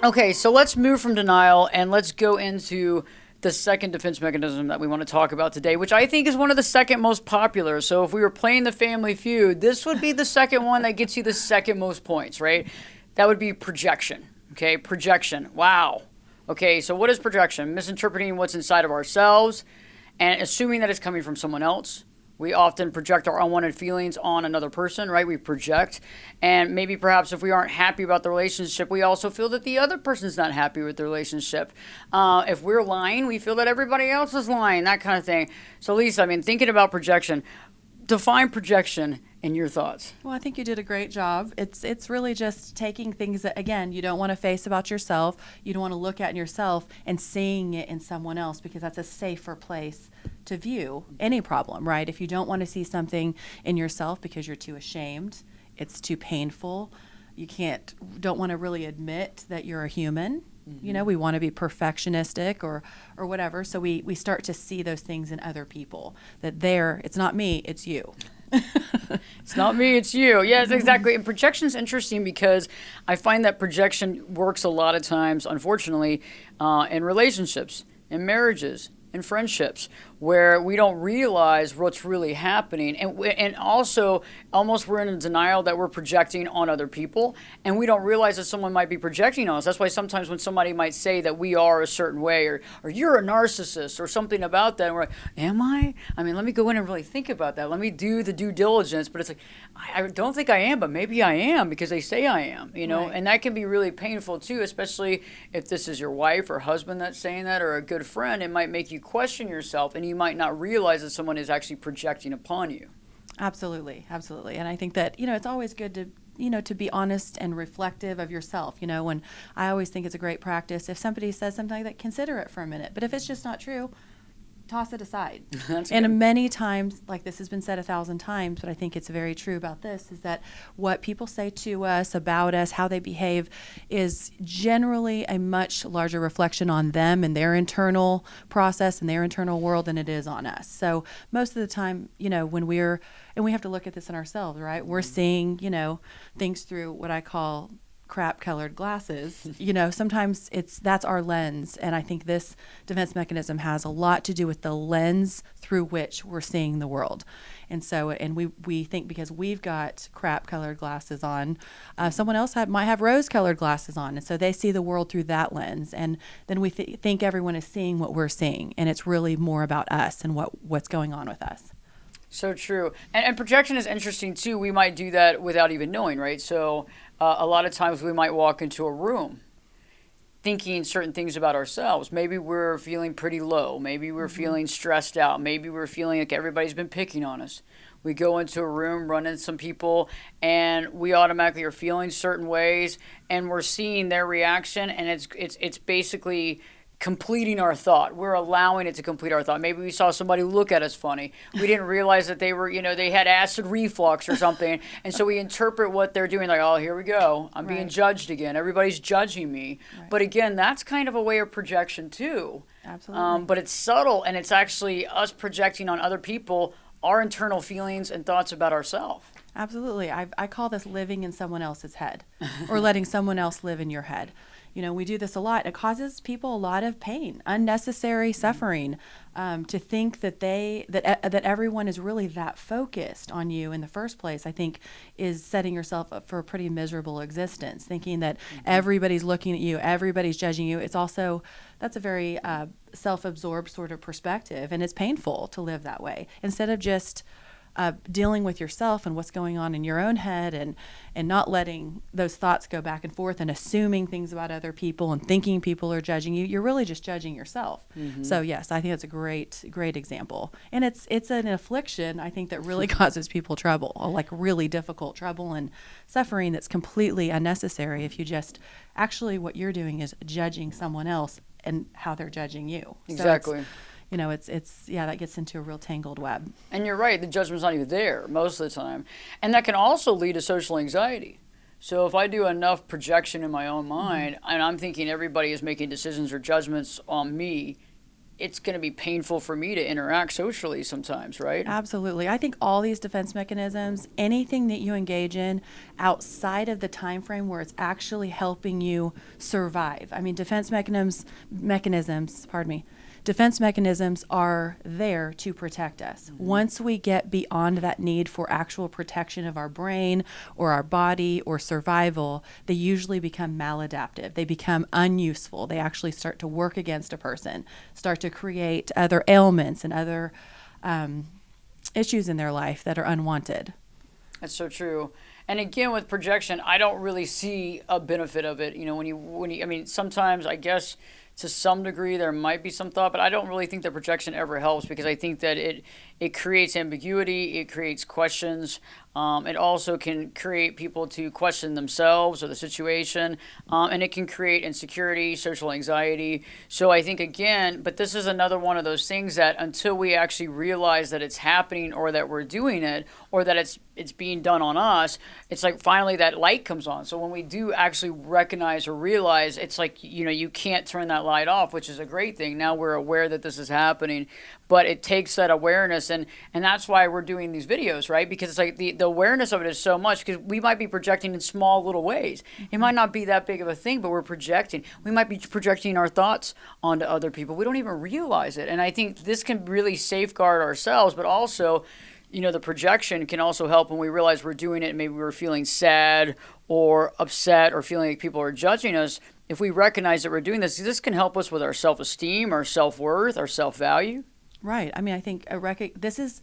Okay, so let's move from denial and let's go into the second defense mechanism that we want to talk about today, which I think is one of the second most popular. So if we were playing the Family Feud, this would be the second one that gets you the second most points, right? That would be projection. Okay, projection. Wow. Okay, so what is projection? Misinterpreting what's inside of ourselves and assuming that it's coming from someone else. We often project our unwanted feelings on another person, right? We project. And maybe perhaps if we aren't happy about the relationship, we also feel that the other person's not happy with the relationship. If we're lying, we feel that everybody else is lying, that kind of thing. So, Lisa, I mean, thinking about projection, define projection in your thoughts. Well, I think you did a great job. It's really just taking things that, again, you don't want to face about yourself. You don't want to look at in yourself and seeing it in someone else, because that's a safer place to view any problem, right? If you don't want to see something in yourself because you're too ashamed, it's too painful, don't want to really admit that you're a human. Mm-hmm. You know, we want to be perfectionistic or whatever. So we start to see those things in other people, that it's not me, it's you. It's not me, it's you. Yes, exactly. And projection is interesting because I find that projection works a lot of times, unfortunately, in relationships, in marriages, in friendships, where we don't realize what's really happening. And also, almost we're in a denial that we're projecting on other people, and we don't realize that someone might be projecting on us. That's why sometimes when somebody might say that we are a certain way, or you're a narcissist, or something about that, and we're like, am I? I mean, let me go in and really think about that. Let me do the due diligence. But it's like, I don't think I am, but maybe I am because they say I am, you know? Right. And that can be really painful too, especially if this is your wife or husband that's saying that, or a good friend. It might make you question yourself, and you might not realize that someone is actually projecting upon you. Absolutely. And I think that, it's always good to be honest and reflective of yourself. When I always think it's a great practice, if somebody says something like that, consider it for a minute. But if it's just not true, toss it aside. And many times, like this has been said 1,000 times, but I think it's very true about this, is that what people say to us, about us, how they behave, is generally a much larger reflection on them and their internal process and their internal world than it is on us. So most of the time, when and we have to look at this in ourselves, right? We're seeing, things through what I call crap colored glasses. Sometimes that's our lens. And I think this defense mechanism has a lot to do with the lens through which we're seeing the world. And so, and we think because we've got crap colored glasses on, someone else might have rose colored glasses on. And so they see the world through that lens. And then we think everyone is seeing what we're seeing. And it's really more about us and what's going on with us. So true. And projection is interesting too. We might do that without even knowing, right? So a lot of times we might walk into a room thinking certain things about ourselves. Maybe we're feeling pretty low. Maybe we're feeling stressed out. Maybe we're feeling like everybody's been picking on us. We go into a room, run into some people, and we automatically are feeling certain ways, and we're seeing their reaction, and it's basically completing our thought. We're allowing it to complete our thought. Maybe we saw somebody look at us funny. We didn't realize that they were, they had acid reflux or something. And so we interpret what they're doing like, oh, here we go. I'm being judged again. Everybody's judging me. Right. But again, that's kind of a way of projection too. Absolutely. But it's subtle, and it's actually us projecting on other people our internal feelings and thoughts about ourselves. Absolutely. I call this living in someone else's head, or letting someone else live in your head. We do this a lot. It causes people a lot of pain, unnecessary suffering. To think that that everyone is really that focused on you in the first place, I think, is setting yourself up for a pretty miserable existence. Thinking that everybody's looking at you, everybody's judging you. That's a very self-absorbed sort of perspective, and it's painful to live that way. Instead of just dealing with yourself and what's going on in your own head, and not letting those thoughts go back and forth and assuming things about other people and thinking people are judging you, you're really just judging yourself. So yes, I think that's a great example. And it's an affliction, I think, that really causes people trouble, like really difficult trouble and suffering that's completely unnecessary if you just actually what you're doing is judging someone else and how they're judging you. Exactly. So that gets into a real tangled web. And you're right, the judgment's not even there most of the time. And that can also lead to social anxiety. So if I do enough projection in my own mind, and I'm thinking everybody is making decisions or judgments on me, it's going to be painful for me to interact socially sometimes, right? Absolutely. I think all these defense mechanisms, anything that you engage in outside of the time frame where it's actually helping you survive. I mean, defense mechanisms are there to protect us. Once we get beyond that need for actual protection of our brain or our body or survival, they usually become maladaptive. They become unuseful. They actually start to work against a person, start to create other ailments and other issues in their life that are unwanted. That's so true. And again, with projection, I don't really see a benefit of it. I mean, sometimes I guess to some degree there might be some thought, but I don't really think that projection ever helps, because I think that it creates ambiguity, it creates questions. It also can create people to question themselves or the situation, and it can create insecurity, social anxiety. So I think, again, but this is another one of those things that until we actually realize that it's happening, or that we're doing it, or that it's being done on us, it's like finally that light comes on. So when we do actually recognize or realize, it's like, you can't turn that light off, which is a great thing. Now we're aware that this is happening, but it takes that awareness, and that's why we're doing these videos, right? Because it's like the awareness of it is so much, because we might be projecting in small little ways. It might not be that big of a thing, but we're projecting. We might be projecting our thoughts onto other people. We don't even realize it. And I think this can really safeguard ourselves, but also, the projection can also help when we realize we're doing it and maybe we're feeling sad or upset or feeling like people are judging us. If we recognize that we're doing this can help us with our self-esteem, our self-worth, our self-value. Right. I mean, I think this is,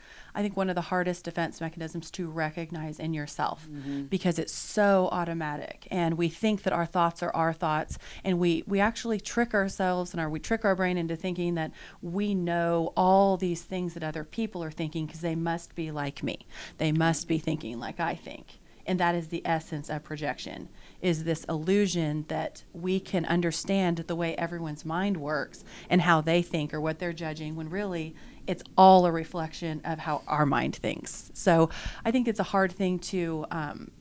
one of the hardest defense mechanisms to recognize in yourself, because it's so automatic, and we think that our thoughts are our thoughts, and we actually trick ourselves we trick our brain into thinking that we know all these things that other people are thinking, because they must be like me. They must be thinking like I think. And that is the essence of projection, is this illusion that we can understand the way everyone's mind works and how they think or what they're judging, when really it's all a reflection of how our mind thinks. So I think it's a hard thing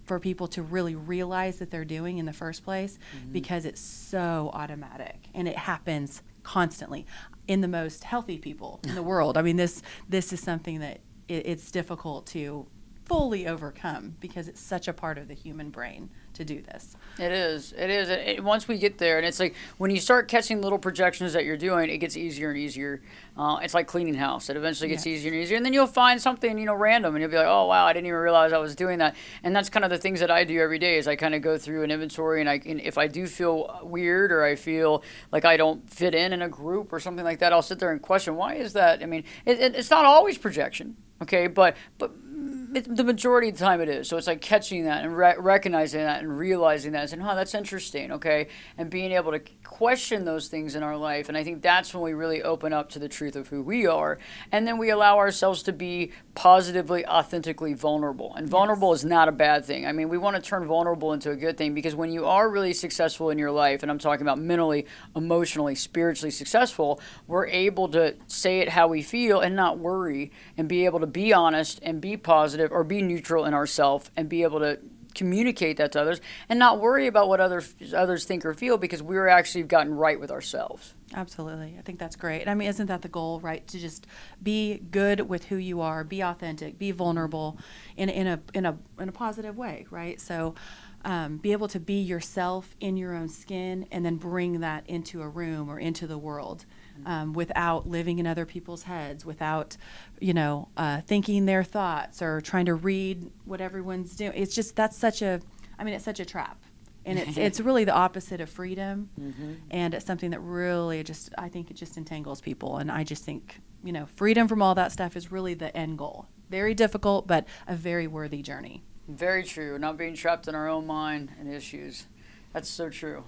for people to really realize that they're doing in the first place, because it's so automatic and it happens constantly in the most healthy people in the world. I mean, this is something that it's difficult to fully overcome, because it's such a part of the human brain to do this. It is. Once we get there, and it's like when you start catching little projections that you're doing, it gets easier and easier. It's like cleaning house. It eventually gets easier and easier, and then you'll find something, random, and you'll be like, oh wow, I didn't even realize I was doing that. And that's kind of the things that I do every day, is I kind of go through an inventory, and if I do feel weird, or I feel like I don't fit in a group or something like that, I'll sit there and question, why is that? I mean, it's not always projection, okay, but the majority of the time it is. So it's like catching that and recognizing that and realizing that and saying, oh, that's interesting, okay? And being able to question those things in our life. And I think that's when we really open up to the truth of who we are. And then we allow ourselves to be positively, authentically vulnerable. And vulnerable is not a bad thing. I mean, we want to turn vulnerable into a good thing, because when you are really successful in your life, and I'm talking about mentally, emotionally, spiritually successful, we're able to say it how we feel and not worry, and be able to be honest and be positive, or be neutral in ourselves, and be able to communicate that to others, and not worry about what others think or feel, because we're actually gotten right with ourselves. Absolutely. I think that's great. I mean, isn't that the goal, right? To just be good with who you are, be authentic, be vulnerable in a positive way, right? So be able to be yourself in your own skin, and then bring that into a room or into the world. Without living in other people's heads, without, thinking their thoughts or trying to read what everyone's doing. It's just, it's such a trap. And it's really the opposite of freedom. And it's something that really I think it just entangles people. And I just think, freedom from all that stuff is really the end goal. Very difficult, but a very worthy journey. Very true. Not being trapped in our own mind and issues. That's so true.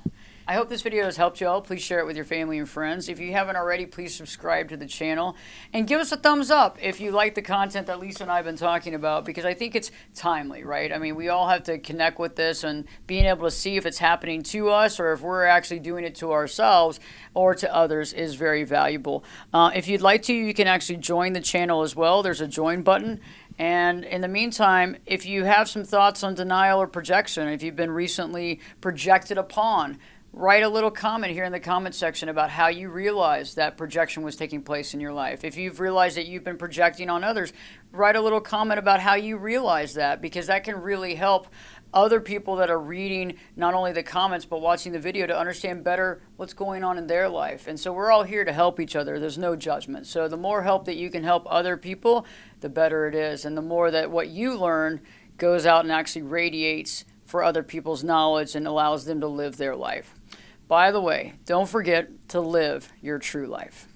I hope this video has helped you all. Please share it with your family and friends. If you haven't already, please subscribe to the channel and give us a thumbs up if you like the content that Lisa and I have been talking about, because I think it's timely, right? I mean, we all have to connect with this, and being able to see if it's happening to us, or if we're actually doing it to ourselves or to others, is very valuable. If you'd like to, you can actually join the channel as well. There's a join button. And in the meantime, if you have some thoughts on denial or projection, if you've been recently projected upon, write a little comment here in the comment section about how you realized that projection was taking place in your life. If you've realized that you've been projecting on others, write a little comment about how you realized that, because that can really help other people that are reading not only the comments but watching the video to understand better what's going on in their life. And so we're all here to help each other. There's no judgment. So the more help that you can help other people, the better it is. And the more that what you learn goes out and actually radiates for other people's knowledge and allows them to live their life. By the way, don't forget to live your true life.